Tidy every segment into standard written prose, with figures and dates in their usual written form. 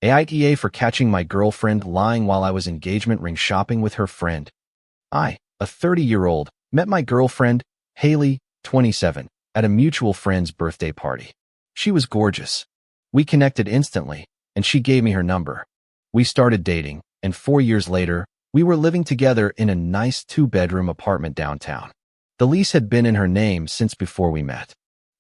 AITA for catching my girlfriend lying while I was engagement ring shopping with her friend. I, a 30-year-old, met my girlfriend, Haley, 27, at a mutual friend's birthday party. She was gorgeous. We connected instantly, and she gave me her number. We started dating, and 4 years later, we were living together in a nice 2-bedroom apartment downtown. The lease had been in her name since before we met.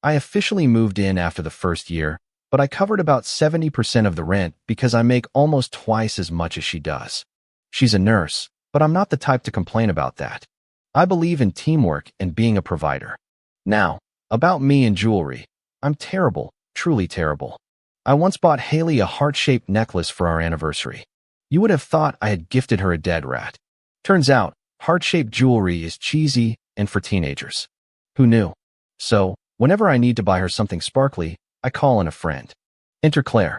I officially moved in after the first year, but I covered about 70% of the rent because I make almost twice as much as she does. She's a nurse, but I'm not the type to complain about that. I believe in teamwork and being a provider. Now, about me and jewelry. I'm terrible, truly terrible. I once bought Haley a heart-shaped necklace for our anniversary. You would have thought I had gifted her a dead rat. Turns out, heart-shaped jewelry is cheesy and for teenagers. Who knew? So, whenever I need to buy her something sparkly, I call on a friend. Enter Claire.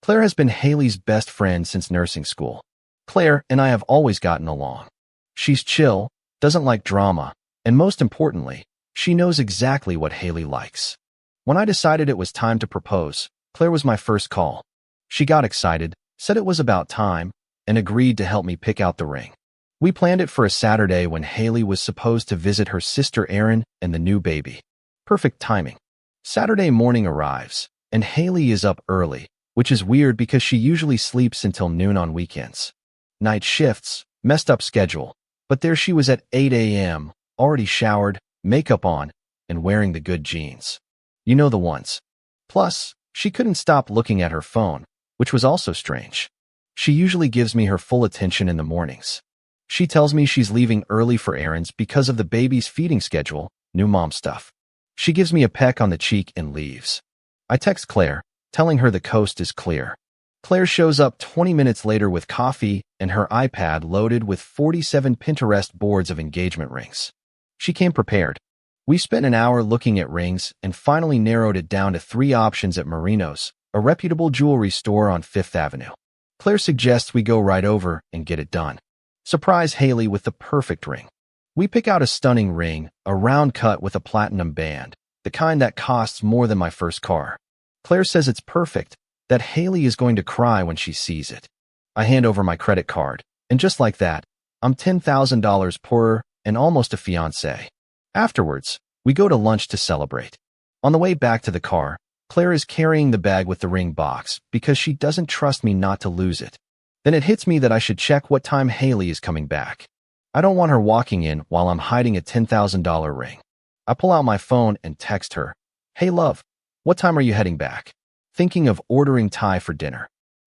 Claire has been Haley's best friend since nursing school. Claire and I have always gotten along. She's chill, doesn't like drama, and most importantly, she knows exactly what Haley likes. When I decided it was time to propose, Claire was my first call. She got excited, said it was about time, and agreed to help me pick out the ring. We planned it for a Saturday when Haley was supposed to visit her sister Erin and the new baby. Perfect timing. Saturday morning arrives, and Haley is up early, which is weird because she usually sleeps until noon on weekends. Night shifts, messed up schedule, but there she was at 8 a.m., already showered, makeup on, and wearing the good jeans. You know the ones. Plus, she couldn't stop looking at her phone, which was also strange. She usually gives me her full attention in the mornings. She tells me she's leaving early for errands because of the baby's feeding schedule, new mom stuff. She gives me a peck on the cheek and leaves. I text Claire, telling her the coast is clear. Claire shows up 20 minutes later with coffee and her iPad loaded with 47 Pinterest boards of engagement rings. She came prepared. We spent an hour looking at rings and finally narrowed it down to 3 options at Marino's, a reputable jewelry store on 5th Avenue. Claire suggests we go right over and get it done. Surprise Haley with the perfect ring. We pick out a stunning ring, a round cut with a platinum band, the kind that costs more than my first car. Claire says it's perfect, that Haley is going to cry when she sees it. I hand over my credit card, and just like that, I'm $10,000 poorer and almost a fiancé. Afterwards, we go to lunch to celebrate. On the way back to the car, Claire is carrying the bag with the ring box because she doesn't trust me not to lose it. Then it hits me that I should check what time Haley is coming back. I don't want her walking in while I'm hiding a $10,000 ring. I pull out my phone and text her, "Hey love, what time are you heading back? Thinking of ordering Thai for dinner."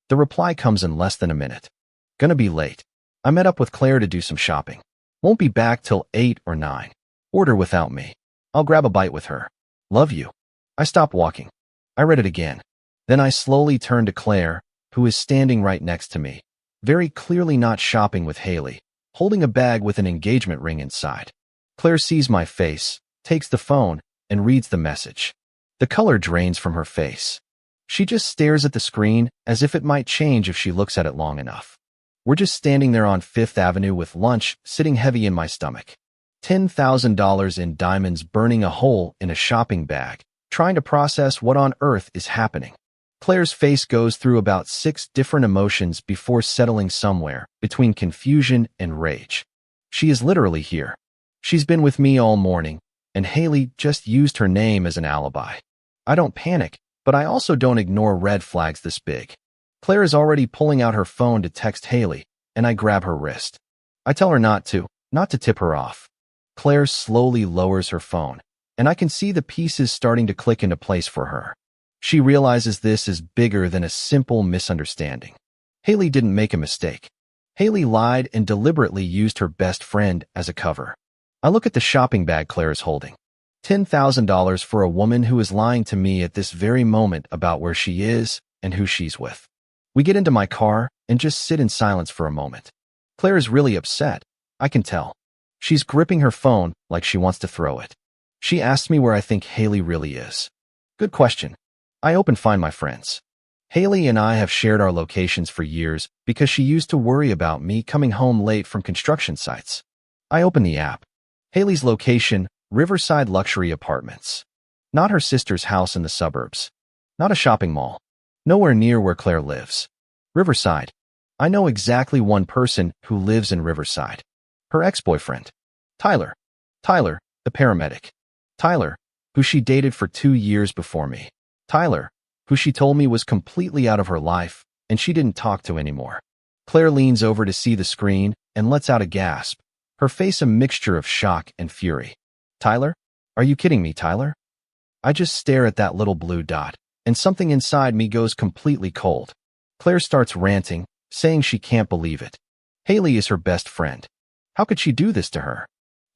The reply comes in less than a minute. Gonna be late. I met up with Claire to do some shopping. Won't be back till 8 or 9. Order without me. I'll grab a bite with her. Love you. I stop walking. I read it again. Then I slowly turn to Claire, who is standing right next to me, very clearly not shopping with Haley, holding a bag with an engagement ring inside. Claire sees my face, takes the phone, and reads the message. The color drains from her face. She just stares at the screen as if it might change if she looks at it long enough. We're just standing there on 5th Avenue with lunch sitting heavy in my stomach. $10,000 in diamonds burning a hole in a shopping bag, trying to process what on earth is happening. Claire's face goes through about 6 different emotions before settling somewhere between confusion and rage. She is literally here. She's been with me all morning, and Haley just used her name as an alibi. I don't panic, but I also don't ignore red flags this big. Claire is already pulling out her phone to text Haley, and I grab her wrist. I tell her not to tip her off. Claire slowly lowers her phone, and I can see the pieces starting to click into place for her. She realizes this is bigger than a simple misunderstanding. Haley didn't make a mistake. Haley lied and deliberately used her best friend as a cover. I look at the shopping bag Claire is holding. $10,000 for a woman who is lying to me at this very moment about where she is and who she's with. We get into my car and just sit in silence for a moment. Claire is really upset. I can tell. She's gripping her phone like she wants to throw it. She asks me where I think Haley really is. Good question. I open Find My Friends. Haley and I have shared our locations for years because she used to worry about me coming home late from construction sites. I open the app. Haley's location, Riverside Luxury Apartments. Not her sister's house in the suburbs. Not a shopping mall. Nowhere near where Claire lives. Riverside. I know exactly one person who lives in Riverside. Her ex-boyfriend. Tyler. Tyler, the paramedic. Tyler, who she dated for 2 years before me. Tyler, who she told me was completely out of her life and she didn't talk to anymore. Claire leans over to see the screen and lets out a gasp, her face a mixture of shock and fury. Tyler? Are you kidding me, Tyler? I just stare at that little blue dot, and something inside me goes completely cold. Claire starts ranting, saying she can't believe it. Haley is her best friend. How could she do this to her?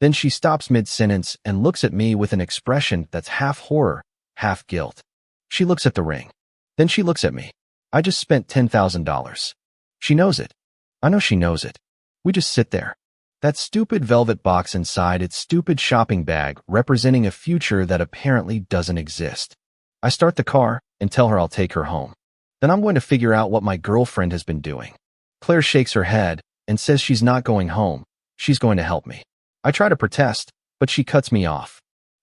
Then she stops mid-sentence and looks at me with an expression that's half horror, half guilt. She looks at the ring. Then she looks at me. I just spent $10,000. She knows it. I know she knows it. We just sit there. That stupid velvet box inside its stupid shopping bag representing a future that apparently doesn't exist. I start the car and tell her I'll take her home. Then I'm going to figure out what my girlfriend has been doing. Claire shakes her head and says she's not going home. She's going to help me. I try to protest, but she cuts me off.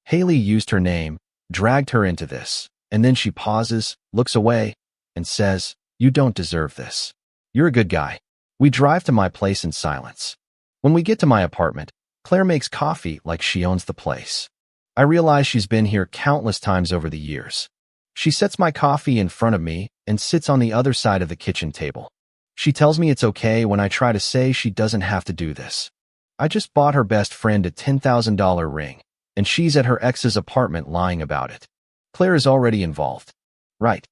Haley used her name, dragged her into this, and then she pauses, looks away, and says, "You don't deserve this. You're a good guy." We drive to my place in silence. When we get to my apartment, Claire makes coffee like she owns the place. I realize she's been here countless times over the years. She sets my coffee in front of me and sits on the other side of the kitchen table. She tells me it's okay when I try to say she doesn't have to do this. I just bought her best friend a $10,000 ring, and she's at her ex's apartment lying about it. Claire is already involved. Right.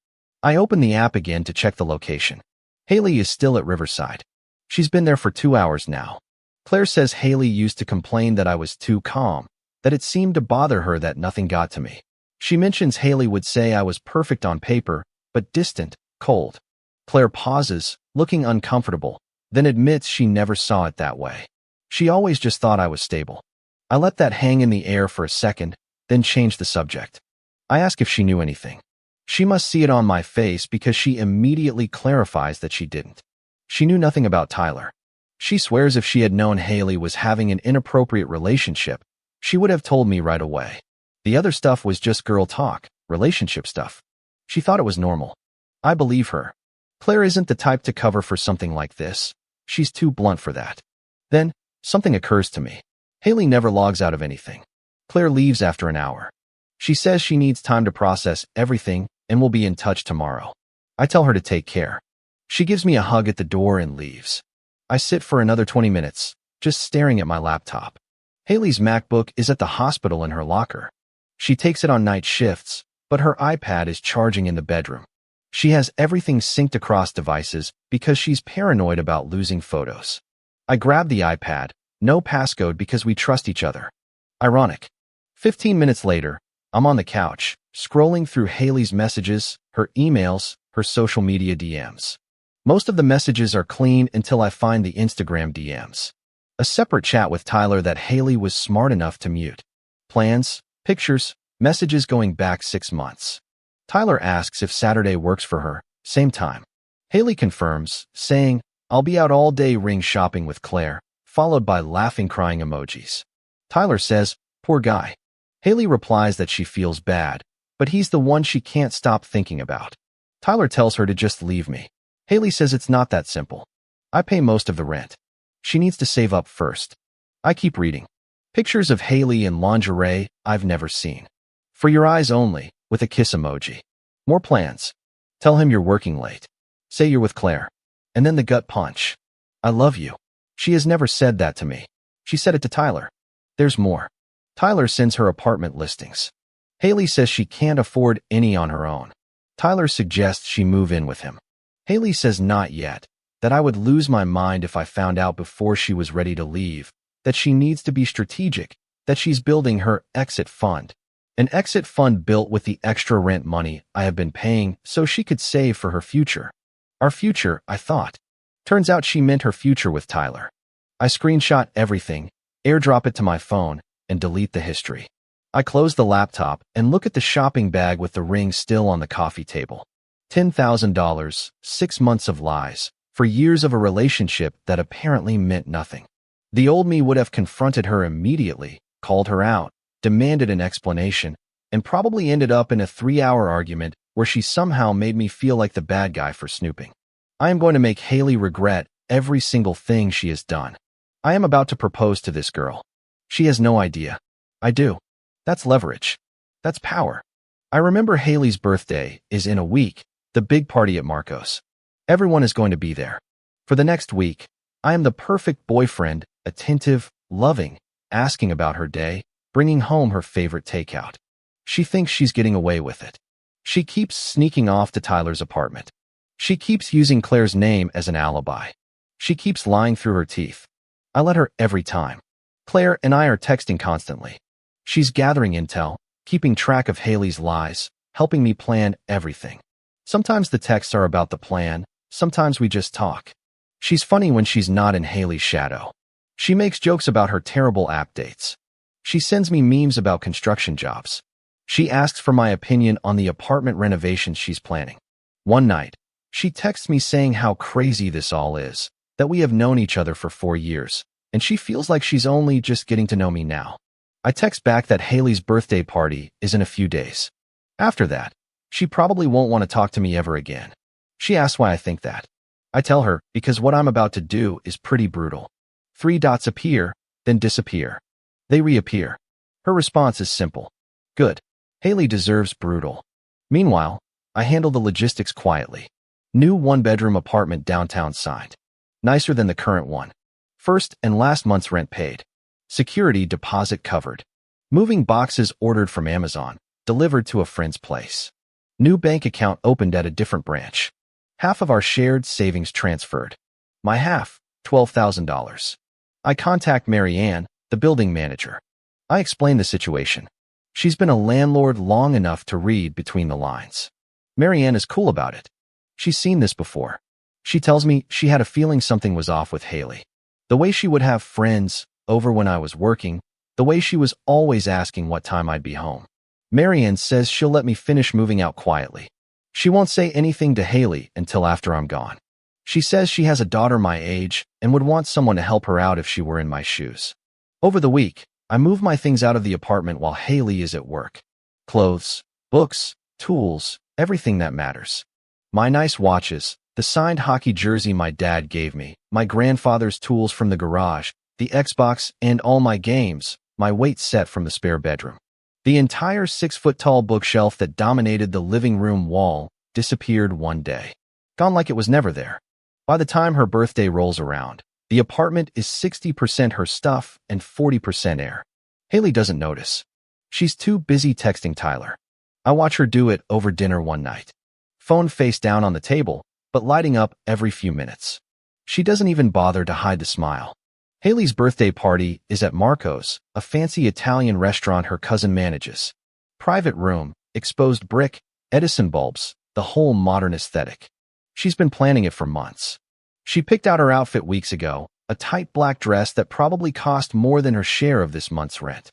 I open the app again to check the location. Haley is still at Riverside. She's been there for 2 hours now. Claire says Haley used to complain that I was too calm, that it seemed to bother her that nothing got to me. She mentions Haley would say I was perfect on paper, but distant, cold. Claire pauses, looking uncomfortable, then admits she never saw it that way. She always just thought I was stable. I let that hang in the air for a second, then change the subject. I ask if she knew anything. She must see it on my face because she immediately clarifies that she didn't. She knew nothing about Tyler. She swears if she had known Haley was having an inappropriate relationship, she would have told me right away. The other stuff was just girl talk, relationship stuff. She thought it was normal. I believe her. Claire isn't the type to cover for something like this. She's too blunt for that. Then, something occurs to me. Haley never logs out of anything. Claire leaves after an hour. She says she needs time to process everything and will be in touch tomorrow. I tell her to take care. She gives me a hug at the door and leaves. I sit for another 20 minutes, just staring at my laptop. Haley's MacBook is at the hospital in her locker. She takes it on night shifts, but her iPad is charging in the bedroom. She has everything synced across devices because she's paranoid about losing photos. I grab the iPad, no passcode because we trust each other. Ironic. 15 minutes later, I'm on the couch, scrolling through Haley's messages, her emails, her social media DMs. Most of the messages are clean until I find the Instagram DMs. A separate chat with Tyler that Haley was smart enough to mute. Plans, pictures, messages going back 6 months. Tyler asks if Saturday works for her, same time. Haley confirms, saying, "I'll be out all day ring shopping with Claire," followed by laughing crying emojis. Tyler says, "Poor guy." Haley replies that she feels bad, but he's the one she can't stop thinking about. Tyler tells her to just leave me. Haley says it's not that simple. I pay most of the rent. She needs to save up first. I keep reading. Pictures of Haley in lingerie I've never seen. For your eyes only, with a kiss emoji. More plans. Tell him you're working late. Say you're with Claire. And then the gut punch. I love you. She has never said that to me. She said it to Tyler. There's more. Tyler sends her apartment listings. Haley says she can't afford any on her own. Tyler suggests she move in with him. Haley says not yet, that I would lose my mind if I found out before she was ready to leave, that she needs to be strategic, that she's building her exit fund. An exit fund built with the extra rent money I have been paying so she could save for her future. Our future, I thought. Turns out she meant her future with Tyler. I screenshot everything, airdrop it to my phone, and delete the history. I close the laptop and look at the shopping bag with the ring still on the coffee table. $10,000, 6 months of lies, for years of a relationship that apparently meant nothing. The old me would have confronted her immediately, called her out, demanded an explanation, and probably ended up in a 3-hour argument where she somehow made me feel like the bad guy for snooping. I am going to make Haley regret every single thing she has done. I am about to propose to this girl. She has no idea. I do. That's leverage. That's power. I remember Haley's birthday is in a week, the big party at Marco's. Everyone is going to be there. For the next week, I am the perfect boyfriend, attentive, loving, asking about her day, bringing home her favorite takeout. She thinks she's getting away with it. She keeps sneaking off to Tyler's apartment. She keeps using Claire's name as an alibi. She keeps lying through her teeth. I let her every time. Claire and I are texting constantly. She's gathering intel, keeping track of Haley's lies, helping me plan everything. Sometimes the texts are about the plan, sometimes we just talk. She's funny when she's not in Haley's shadow. She makes jokes about her terrible app dates. She sends me memes about construction jobs. She asks for my opinion on the apartment renovations she's planning. One night, she texts me saying how crazy this all is, that we have known each other for 4 years, and she feels like she's only just getting to know me now. I text back that Haley's birthday party is in a few days. After that, she probably won't want to talk to me ever again. She asks why I think that. I tell her, because what I'm about to do is pretty brutal. 3 dots appear, then disappear. They reappear. Her response is simple. Good. Haley deserves brutal. Meanwhile, I handle the logistics quietly. New 1-bedroom apartment downtown signed. Nicer than the current one. First and last month's rent paid. Security deposit covered. Moving boxes ordered from Amazon, delivered to a friend's place. New bank account opened at a different branch. Half of our shared savings transferred. My half, $12,000. I contact Mary Ann, the building manager. I explain the situation. She's been a landlord long enough to read between the lines. Mary Ann is cool about it. She's seen this before. She tells me she had a feeling something was off with Haley. The way she would have friends over when I was working, the way she was always asking what time I'd be home. Mary Ann says she'll let me finish moving out quietly. She won't say anything to Haley until after I'm gone. She says she has a daughter my age and would want someone to help her out if she were in my shoes. Over the week, I move my things out of the apartment while Haley is at work. Clothes, books, tools, everything that matters. My nice watches, the signed hockey jersey my dad gave me, my grandfather's tools from the garage, the Xbox and all my games, my weight set from the spare bedroom. The entire 6-foot-tall bookshelf that dominated the living room wall disappeared one day. Gone like it was never there. By the time her birthday rolls around, the apartment is 60% her stuff and 40% air. Haley doesn't notice. She's too busy texting Tyler. I watch her do it over dinner one night. Phone face down on the table, but lighting up every few minutes. She doesn't even bother to hide the smile. Haley's birthday party is at Marco's, a fancy Italian restaurant her cousin manages. Private room, exposed brick, Edison bulbs, the whole modern aesthetic. She's been planning it for months. She picked out her outfit weeks ago, a tight black dress that probably cost more than her share of this month's rent.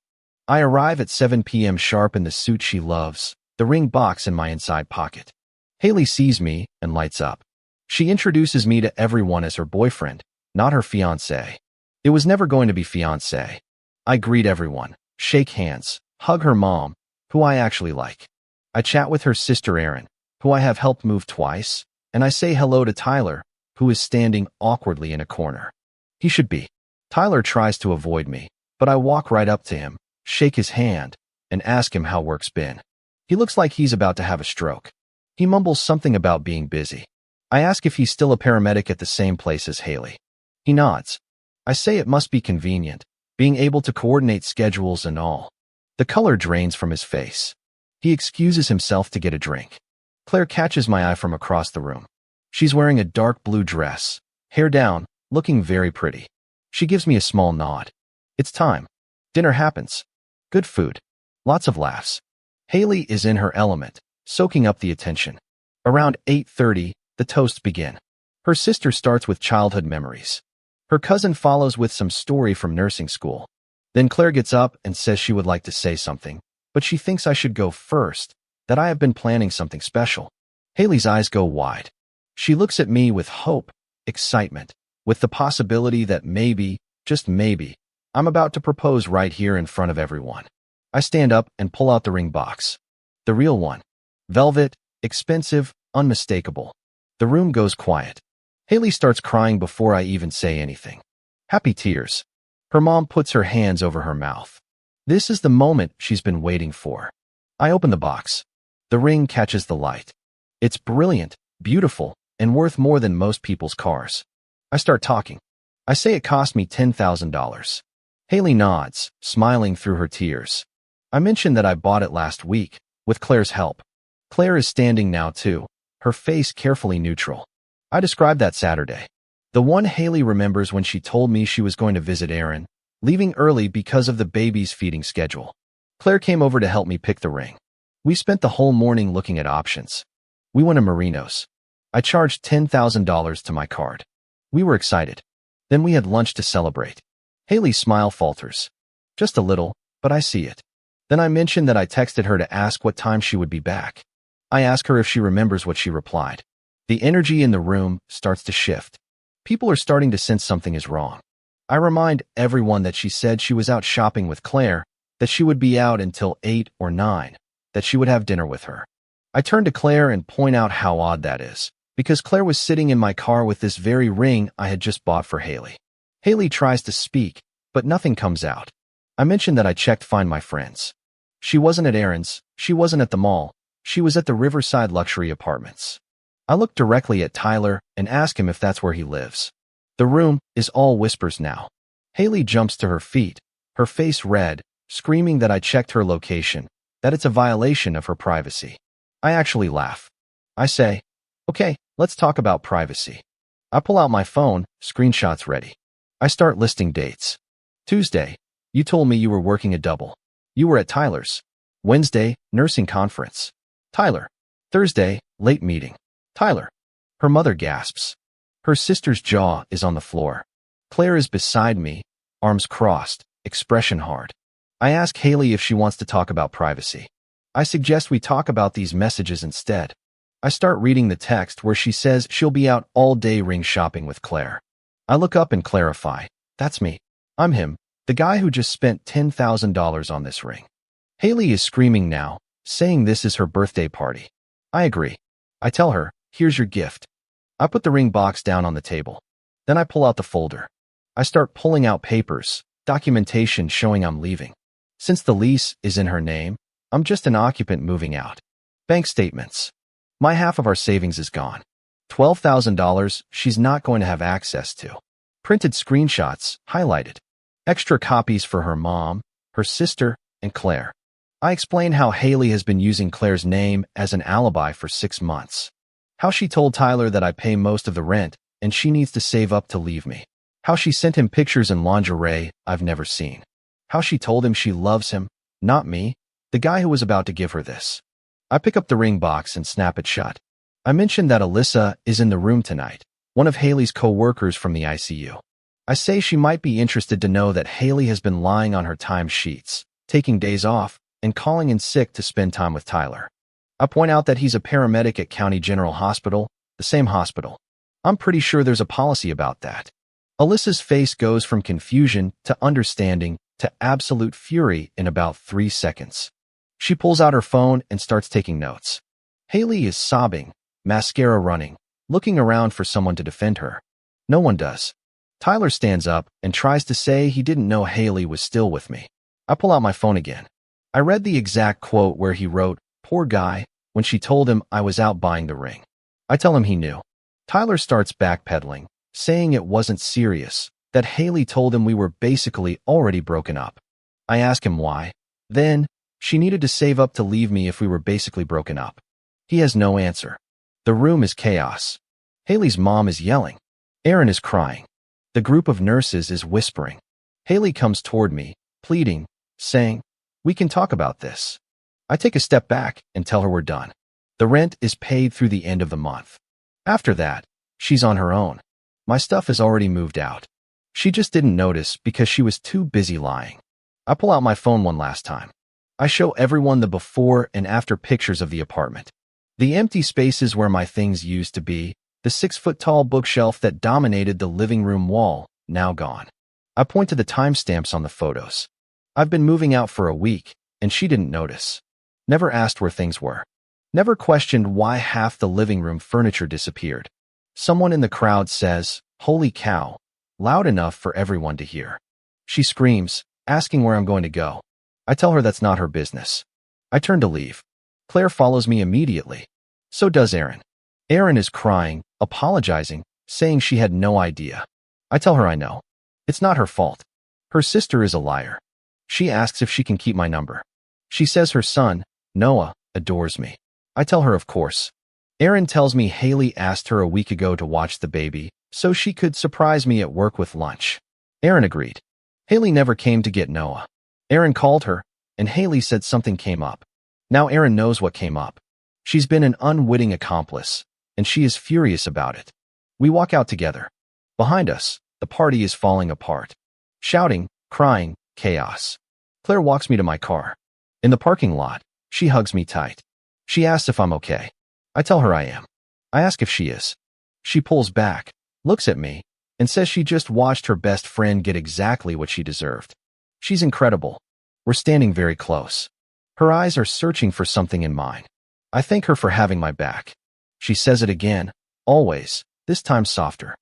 I arrive at 7 p.m. sharp in the suit she loves, the ring box in my inside pocket. Haley sees me and lights up. She introduces me to everyone as her boyfriend, not her fiancé. It was never going to be fiancé. I greet everyone, shake hands, hug her mom, who I actually like. I chat with her sister Erin, who I have helped move twice, and I say hello to Tyler, who is standing awkwardly in a corner. He should be. Tyler tries to avoid me, but I walk right up to him, shake his hand, and ask him how work's been. He looks like he's about to have a stroke. He mumbles something about being busy. I ask if he's still a paramedic at the same place as Haley. He nods. I say it must be convenient, being able to coordinate schedules and all. The color drains from his face. He excuses himself to get a drink. Claire catches my eye from across the room. She's wearing a dark blue dress, hair down, looking very pretty. She gives me a small nod. It's time. Dinner happens. Good food. Lots of laughs. Haley is in her element, soaking up the attention. Around 8:30, the toasts begin. Her sister starts with childhood memories. Her cousin follows with some story from nursing school. Then Claire gets up and says she would like to say something, but she thinks I should go first, that I have been planning something special. Haley's eyes go wide. She looks at me with hope, excitement, with the possibility that maybe, just maybe, I'm about to propose right here in front of everyone. I stand up and pull out the ring box. The real one. Velvet, expensive, unmistakable. The room goes quiet. Haley starts crying before I even say anything. Happy tears. Her mom puts her hands over her mouth. This is the moment she's been waiting for. I open the box. The ring catches the light. It's brilliant, beautiful, and worth more than most people's cars. I start talking. I say it cost me $10,000. Haley nods, smiling through her tears. I mention that I bought it last week, with Claire's help. Claire is standing now too, her face carefully neutral. I describe that Saturday. The one Haley remembers when she told me she was going to visit Aaron, leaving early because of the baby's feeding schedule. Claire came over to help me pick the ring. We spent the whole morning looking at options. We went to Marino's. I charged $10,000 to my card. We were excited. Then we had lunch to celebrate. Haley's smile falters. Just a little, but I see it. Then I mentioned that I texted her to ask what time she would be back. I ask her if she remembers what she replied. The energy in the room starts to shift. People are starting to sense something is wrong. I remind everyone that she said she was out shopping with Claire, that she would be out until 8 or 9, that she would have dinner with her. I turn to Claire and point out how odd that is, because Claire was sitting in my car with this very ring I had just bought for Haley. Haley tries to speak, but nothing comes out. I mention that I checked Find My Friends. She wasn't at Aaron's, she wasn't at the mall, she was at the Riverside Luxury Apartments. I look directly at Tyler and ask him if that's where he lives. The room is all whispers now. Haley jumps to her feet, her face red, screaming that I checked her location, that it's a violation of her privacy. I actually laugh. I say, okay, let's talk about privacy. I pull out my phone, screenshots ready. I start listing dates. Tuesday, you told me you were working a double. You were at Tyler's. Wednesday, nursing conference. Tyler. Thursday, late meeting. Tyler. Her mother gasps. Her sister's jaw is on the floor. Claire is beside me, arms crossed, expression hard. I ask Haley if she wants to talk about privacy. I suggest we talk about these messages instead. I start reading the text where she says she'll be out all day ring shopping with Claire. I look up and clarify. That's me. I'm him, the guy who just spent $10,000 on this ring. Haley is screaming now, saying this is her birthday party. I agree. I tell her, here's your gift. I put the ring box down on the table. Then I pull out the folder. I start pulling out papers, documentation showing I'm leaving. Since the lease is in her name, I'm just an occupant moving out. Bank statements. My half of our savings is gone. $12,000 she's not going to have access to. Printed screenshots, highlighted. Extra copies for her mom, her sister, and Claire. I explain how Haley has been using Claire's name as an alibi for 6 months. How she told Tyler that I pay most of the rent and she needs to save up to leave me. How she sent him pictures in lingerie I've never seen. How she told him she loves him, not me, the guy who was about to give her this. I pick up the ring box and snap it shut. I mention that Alyssa is in the room tonight, one of Haley's co-workers from the ICU. I say she might be interested to know that Haley has been lying on her time sheets, taking days off, and calling in sick to spend time with Tyler. I point out that he's a paramedic at County General Hospital, the same hospital. I'm pretty sure there's a policy about that. Alyssa's face goes from confusion to understanding to absolute fury in about 3 seconds. She pulls out her phone and starts taking notes. Haley is sobbing, mascara running, looking around for someone to defend her. No one does. Tyler stands up and tries to say he didn't know Haley was still with me. I pull out my phone again. I read the exact quote where he wrote, "Poor guy," when she told him I was out buying the ring. I tell him he knew. Tyler starts backpedaling, saying it wasn't serious, that Haley told him we were basically already broken up. I ask him why. Then, she needed to save up to leave me if we were basically broken up. He has no answer. The room is chaos. Haley's mom is yelling. Aaron is crying. The group of nurses is whispering. Haley comes toward me, pleading, saying, "We can talk about this." I take a step back and tell her we're done. The rent is paid through the end of the month. After that, she's on her own. My stuff is already moved out. She just didn't notice because she was too busy lying. I pull out my phone one last time. I show everyone the before and after pictures of the apartment. The empty spaces where my things used to be, the 6-foot-tall bookshelf that dominated the living room wall, now gone. I point to the timestamps on the photos. I've been moving out for a week, and she didn't notice. Never asked where things were. Never questioned why half the living room furniture disappeared. Someone in the crowd says, "Holy cow," loud enough for everyone to hear. She screams, asking where I'm going to go. I tell her that's not her business. I turn to leave. Claire follows me immediately. So does Erin. Erin is crying, apologizing, saying she had no idea. I tell her I know. It's not her fault. Her sister is a liar. She asks if she can keep my number. She says her son, Noah, adores me. I tell her of course. Erin tells me Haley asked her a week ago to watch the baby so she could surprise me at work with lunch. Erin agreed. Haley never came to get Noah. Erin called her, and Haley said something came up. Now Erin knows what came up. She's been an unwitting accomplice, and she is furious about it. We walk out together. Behind us, the party is falling apart. Shouting, crying, chaos. Claire walks me to my car. In the parking lot, she hugs me tight. She asks if I'm okay. I tell her I am. I ask if she is. She pulls back, looks at me, and says she just watched her best friend get exactly what she deserved. She's incredible. We're standing very close. Her eyes are searching for something in mine. I thank her for having my back. She says it again, always, this time softer.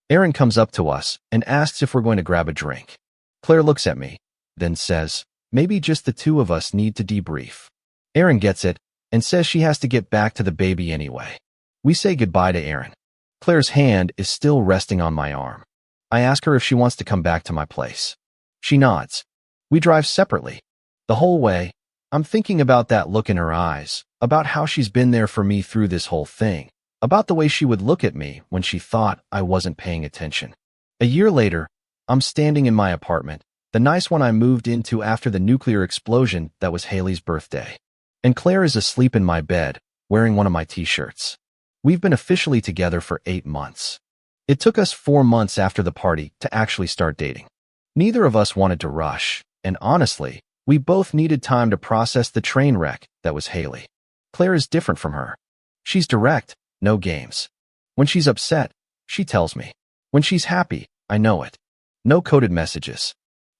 Erin comes up to us and asks if we're going to grab a drink. Claire looks at me, then says, maybe just the two of us need to debrief. Erin gets it and says she has to get back to the baby anyway. We say goodbye to Erin. Claire's hand is still resting on my arm. I ask her if she wants to come back to my place. She nods. We drive separately. The whole way, I'm thinking about that look in her eyes, about how she's been there for me through this whole thing, about the way she would look at me when she thought I wasn't paying attention. A year later, I'm standing in my apartment, the nice one I moved into after the nuclear explosion that was Haley's birthday. And Claire is asleep in my bed, wearing one of my t-shirts. We've been officially together for 8 months. It took us 4 months after the party to actually start dating. Neither of us wanted to rush, and honestly, we both needed time to process the train wreck that was Haley. Claire is different from her. She's direct, no games. When she's upset, she tells me. When she's happy, I know it. No coded messages.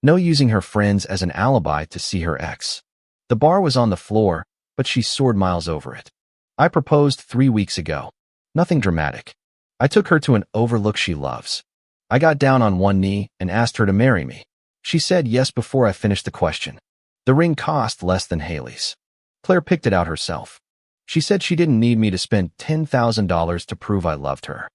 No using her friends as an alibi to see her ex. The bar was on the floor, but she soared miles over it. I proposed 3 weeks ago. Nothing dramatic. I took her to an overlook she loves. I got down on one knee and asked her to marry me. She said yes before I finished the question. The ring cost less than Haley's. Claire picked it out herself. She said she didn't need me to spend $10,000 to prove I loved her.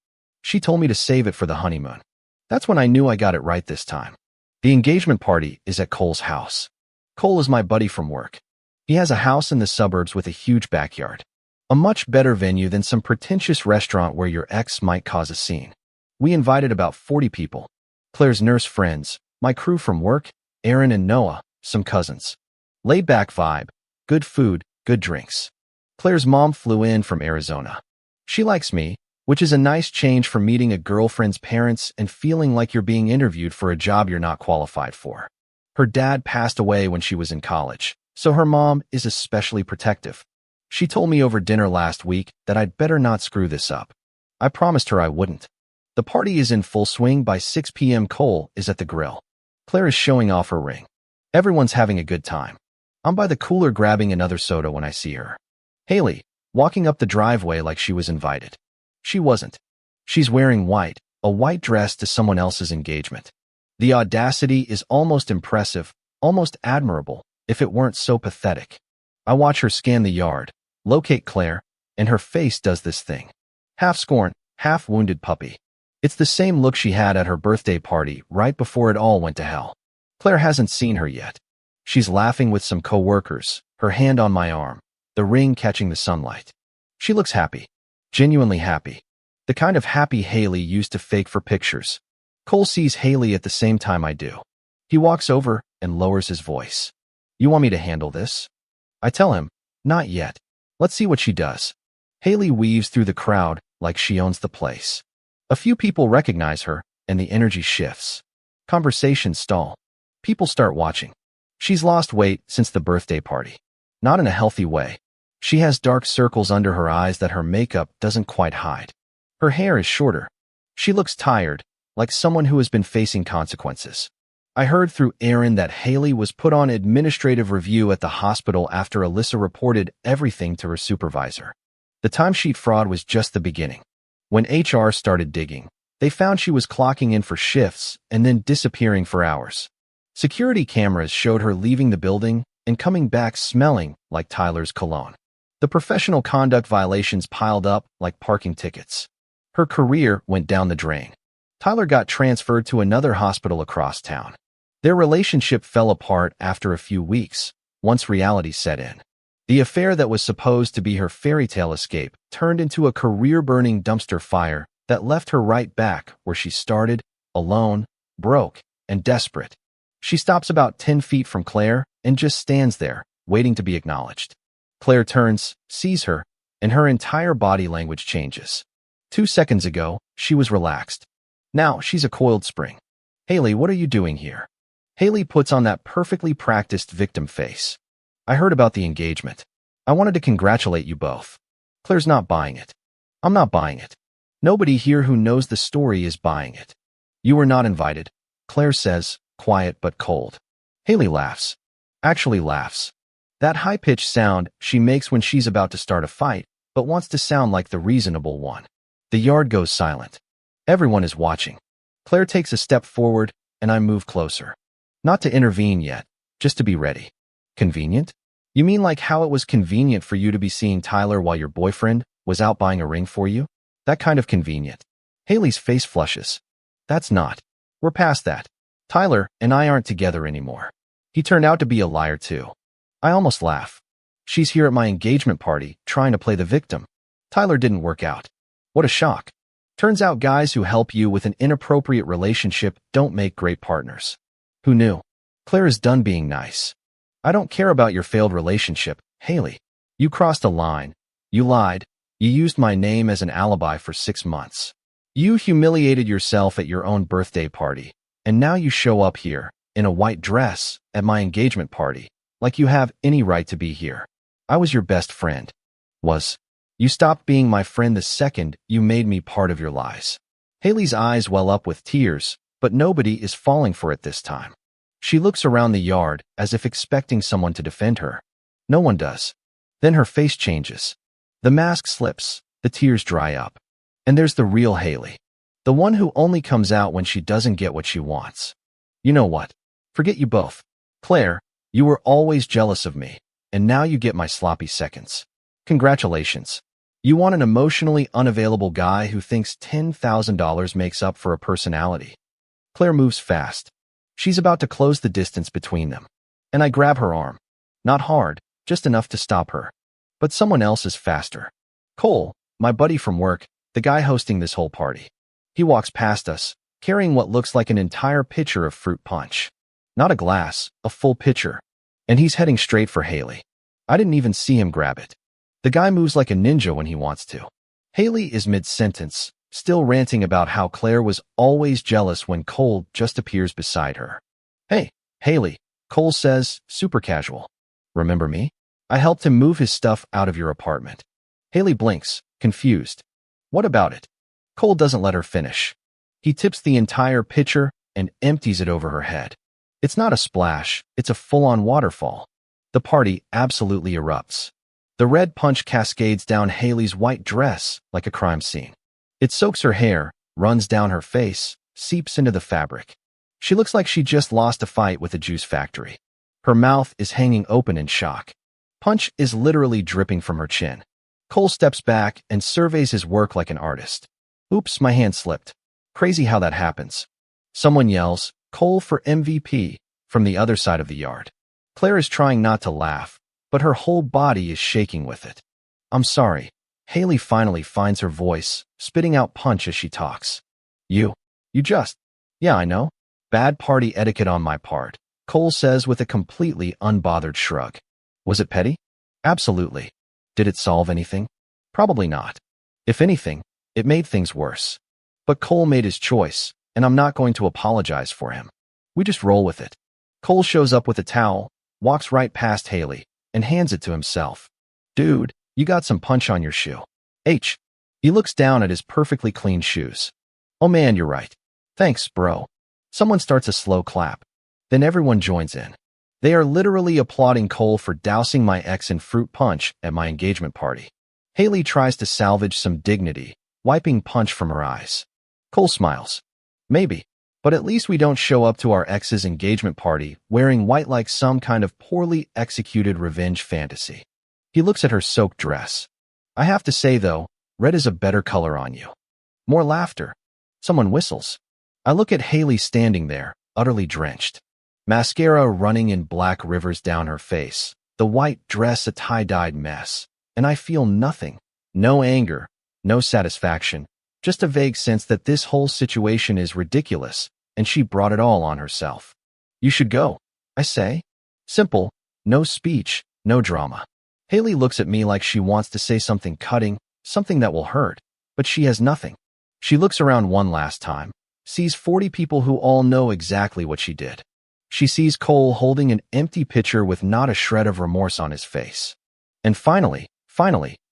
She told me to save it for the honeymoon. That's when I knew I got it right this time. The engagement party is at Cole's house. Cole is my buddy from work. He has a house in the suburbs with a huge backyard. A much better venue than some pretentious restaurant where your ex might cause a scene. We invited about 40 people. Claire's nurse friends, my crew from work, Erin and Noah, some cousins. Laid-back vibe, good food, good drinks. Claire's mom flew in from Arizona. She likes me, which is a nice change from meeting a girlfriend's parents and feeling like you're being interviewed for a job you're not qualified for. Her dad passed away when she was in college, so her mom is especially protective. She told me over dinner last week that I'd better not screw this up. I promised her I wouldn't. The party is in full swing by 6 p.m. Cole is at the grill. Claire is showing off her ring. Everyone's having a good time. I'm by the cooler grabbing another soda when I see her. Haley, walking up the driveway like she was invited. She wasn't. She's wearing white, a white dress to someone else's engagement. The audacity is almost impressive, almost admirable, if it weren't so pathetic. I watch her scan the yard, locate Claire, and her face does this thing. Half scorn, half wounded puppy. It's the same look she had at her birthday party right before it all went to hell. Claire hasn't seen her yet. She's laughing with some co-workers, her hand on my arm, the ring catching the sunlight. She looks happy. Genuinely happy. The kind of happy Haley used to fake for pictures. Cole sees Haley at the same time I do. He walks over and lowers his voice. You want me to handle this? I tell him, not yet. Let's see what she does. Haley weaves through the crowd like she owns the place. A few people recognize her, and the energy shifts. Conversations stall. People start watching. She's lost weight since the birthday party. Not in a healthy way. She has dark circles under her eyes that her makeup doesn't quite hide. Her hair is shorter. She looks tired, like someone who has been facing consequences. I heard through Erin that Haley was put on administrative review at the hospital after Alyssa reported everything to her supervisor. The timesheet fraud was just the beginning. When HR started digging, they found she was clocking in for shifts and then disappearing for hours. Security cameras showed her leaving the building and coming back smelling like Tyler's cologne. The professional conduct violations piled up like parking tickets. Her career went down the drain. Tyler got transferred to another hospital across town. Their relationship fell apart after a few weeks, once reality set in. The affair that was supposed to be her fairy tale escape turned into a career-burning dumpster fire that left her right back where she started, alone, broke, and desperate. She stops about 10 feet from Claire and just stands there, waiting to be acknowledged. Claire turns, sees her, and her entire body language changes. 2 seconds ago, she was relaxed. Now she's a coiled spring. "Haley, what are you doing here?" Haley puts on that perfectly practiced victim face. "I heard about the engagement. I wanted to congratulate you both." Claire's not buying it. "I'm not buying it. Nobody here who knows the story is buying it." "You were not invited," Claire says, quiet but cold. Haley laughs. Actually laughs. That high-pitched sound she makes when she's about to start a fight, but wants to sound like the reasonable one. The yard goes silent. Everyone is watching. Claire takes a step forward, and I move closer. Not to intervene yet, just to be ready. "Convenient? You mean like how it was convenient for you to be seeing Tyler while your boyfriend was out buying a ring for you? That kind of convenient." Haley's face flushes. "That's not. We're past that. Tyler and I aren't together anymore. He turned out to be a liar too." I almost laugh. She's here at my engagement party, trying to play the victim. Tyler didn't work out. What a shock. Turns out guys who help you with an inappropriate relationship don't make great partners. Who knew? Claire is done being nice. "I don't care about your failed relationship, Haley. You crossed a line. You lied. You used my name as an alibi for 6 months. You humiliated yourself at your own birthday party, and now you show up here, in a white dress, at my engagement party, like you have any right to be here. I was your best friend. You stopped being my friend the second you made me part of your lies." Haley's eyes well up with tears, but nobody is falling for it this time. She looks around the yard as if expecting someone to defend her. No one does. Then her face changes. The mask slips, the tears dry up. And there's the real Haley. The one who only comes out when she doesn't get what she wants. "You know what? Forget you both. Claire, you were always jealous of me, and now you get my sloppy seconds. Congratulations. You want an emotionally unavailable guy who thinks $10,000 makes up for a personality." Claire moves fast. She's about to close the distance between them. And I grab her arm. Not hard, just enough to stop her. But someone else is faster. Cole, my buddy from work, the guy hosting this whole party. He walks past us, carrying what looks like an entire pitcher of fruit punch. Not a glass, a full pitcher. And he's heading straight for Haley. I didn't even see him grab it. The guy moves like a ninja when he wants to. Haley is mid-sentence, still ranting about how Claire was always jealous when Cole just appears beside her. "Hey, Haley," Cole says, super casual. "Remember me? I helped him move his stuff out of your apartment." Haley blinks, confused. "What about it?" Cole doesn't let her finish. He tips the entire pitcher and empties it over her head. It's not a splash, it's a full-on waterfall. The party absolutely erupts. The red punch cascades down Haley's white dress like a crime scene. It soaks her hair, runs down her face, seeps into the fabric. She looks like she just lost a fight with a juice factory. Her mouth is hanging open in shock. Punch is literally dripping from her chin. Cole steps back and surveys his work like an artist. "Oops, my hand slipped." Crazy how that happens. Someone yells, "Cole for MVP," from the other side of the yard. Claire is trying not to laugh, but her whole body is shaking with it. "I'm sorry." Haley finally finds her voice, spitting out punch as she talks. You just. Yeah, I know. Bad party etiquette on my part," Cole says with a completely unbothered shrug. "Was it petty? Absolutely. Did it solve anything? Probably not. If anything, it made things worse. But Cole made his choice, and I'm not going to apologize for him. We just roll with it." Cole shows up with a towel, walks right past Haley, and hands it to himself. "Dude, you got some punch on your shoe." He looks down at his perfectly clean shoes. "Oh man, you're right. Thanks, bro." Someone starts a slow clap. Then everyone joins in. They are literally applauding Cole for dousing my ex in fruit punch at my engagement party. Haley tries to salvage some dignity, wiping punch from her eyes. Cole smiles. Maybe. But at least we don't show up to our ex's engagement party wearing white like some kind of poorly executed revenge fantasy. He looks at her soaked dress. I have to say, though, red is a better color on you. More laughter. Someone whistles. I look at Haley standing there, utterly drenched. Mascara running in black rivers down her face. The white dress a tie-dyed mess. And I feel nothing. No anger. No satisfaction. Just a vague sense that this whole situation is ridiculous, and she brought it all on herself. You should go, I say. Simple. No speech. No drama. Haley looks at me like she wants to say something cutting, something that will hurt, but she has nothing. She looks around one last time, sees 40 people who all know exactly what she did. She sees Cole holding an empty pitcher with not a shred of remorse on his face. And finally,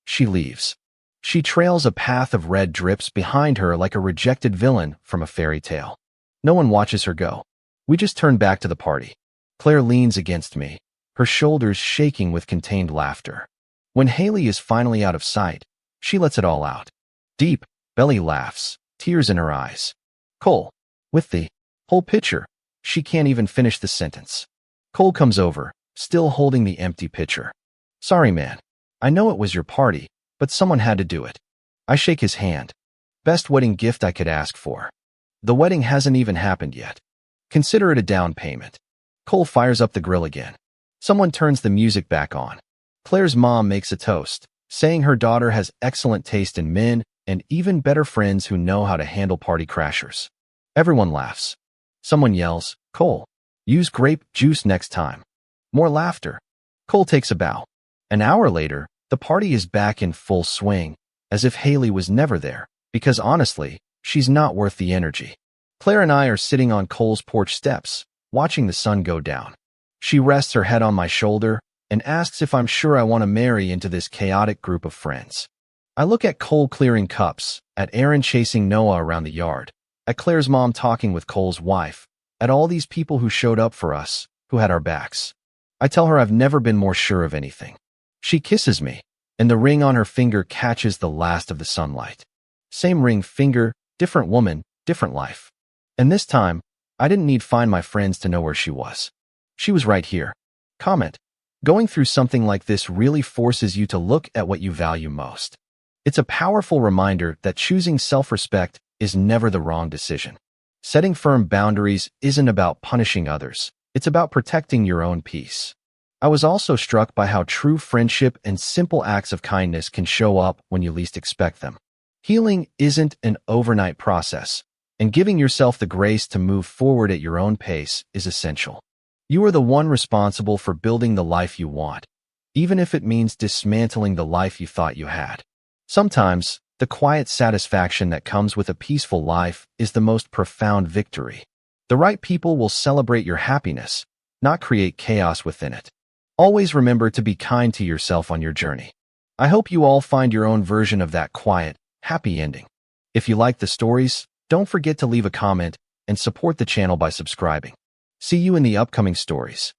she leaves. She trails a path of red drips behind her like a rejected villain from a fairy tale. No one watches her go. We just turn back to the party. Claire leans against me, her shoulders shaking with contained laughter. When Haley is finally out of sight, she lets it all out. Deep, belly laughs, tears in her eyes. Cole, with the whole pitcher. She can't even finish the sentence. Cole comes over, still holding the empty pitcher. Sorry, man. I know it was your party, but someone had to do it. I shake his hand. Best wedding gift I could ask for. The wedding hasn't even happened yet. Consider it a down payment. Cole fires up the grill again. Someone turns the music back on. Claire's mom makes a toast, saying her daughter has excellent taste in men and even better friends who know how to handle party crashers. Everyone laughs. Someone yells, Cole, use grape juice next time. More laughter. Cole takes a bow. An hour later, the party is back in full swing, as if Haley was never there, because honestly, she's not worth the energy. Claire and I are sitting on Cole's porch steps, watching the sun go down. She rests her head on my shoulder and asks if I'm sure I want to marry into this chaotic group of friends. I look at Cole clearing cups, at Aaron chasing Noah around the yard, at Claire's mom talking with Cole's wife, at all these people who showed up for us, who had our backs. I tell her I've never been more sure of anything. She kisses me, and the ring on her finger catches the last of the sunlight. Same ring finger, different woman, different life. And this time, I didn't need find my friends to know where she was. She was right here. Comment. Going through something like this really forces you to look at what you value most. It's a powerful reminder that choosing self-respect is never the wrong decision. Setting firm boundaries isn't about punishing others. It's about protecting your own peace. I was also struck by how true friendship and simple acts of kindness can show up when you least expect them. Healing isn't an overnight process, and giving yourself the grace to move forward at your own pace is essential. You are the one responsible for building the life you want, even if it means dismantling the life you thought you had. Sometimes, the quiet satisfaction that comes with a peaceful life is the most profound victory. The right people will celebrate your happiness, not create chaos within it. Always remember to be kind to yourself on your journey. I hope you all find your own version of that quiet, happy ending. If you like the stories, don't forget to leave a comment and support the channel by subscribing. See you in the upcoming stories.